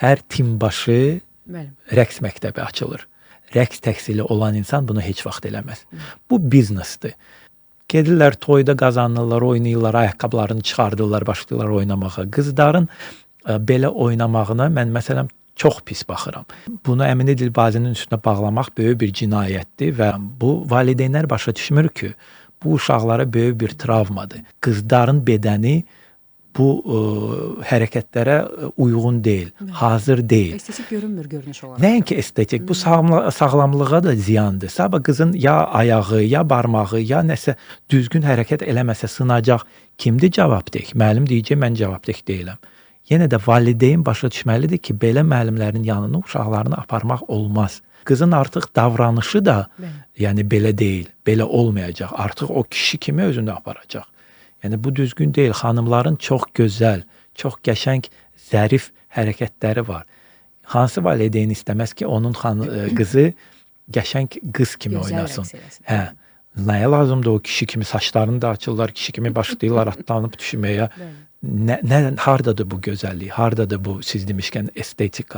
hər tim başı Bəli. rəqs məktəbi açılır. Rəqs təhsili olan insan bunu heç vaxt eləməz. Bu biznesdir. Gedirlər toyda qazanırlar, oynayırlar, ayaqqabılarını çıxardırlar, başlayırlar oynamağa. Qızların belə oynamağına mən məsələn çox pis baxıram. Bunu Əminə Dilbazinin üstünə bağlamaq böyük bir cinayətdir və bu valideynlər başa düşmür ki, bu uşaqlara böyük bir travmadır. Qızların bədəni bu hərəkətlərə uyğun deyil, hazır deyil. Estetik görünmür görünüş olaraq. Nəinki estetik, bu sağlamlığa da ziyandır. Sabah qızın ya ayağı, ya barmağı, ya nəsə düzgün hərəkət eləməsə sınacaq. Kimdir cavabdeh? Müəllim deyəcək, mən cavabdeh deyiləm. Yenə də valideyn başa düşməlidir ki, belə müəllimlərin yanına uşaqlarını aparmaq olmaz. Qızın artıq davranışı da yəni belə deyil, belə olmayacaq. Artıq o kişi kimi özünü aparacaq. Yəni bu düzgün deyil. Xanımların çox gözəl, çox qəşəng, zərif hərəkətləri var. Hansı valideyn istəməz ki, onun qızı qəşəng qız kimi oynasın? Hə. Nəyə lazımdır o kişi kimi saçlarını da açırlar, kişi kimi başlayırlar atlanıb düşməyə. Hardadır bu gözəllik? Hardadır bu siz demişkən estetika?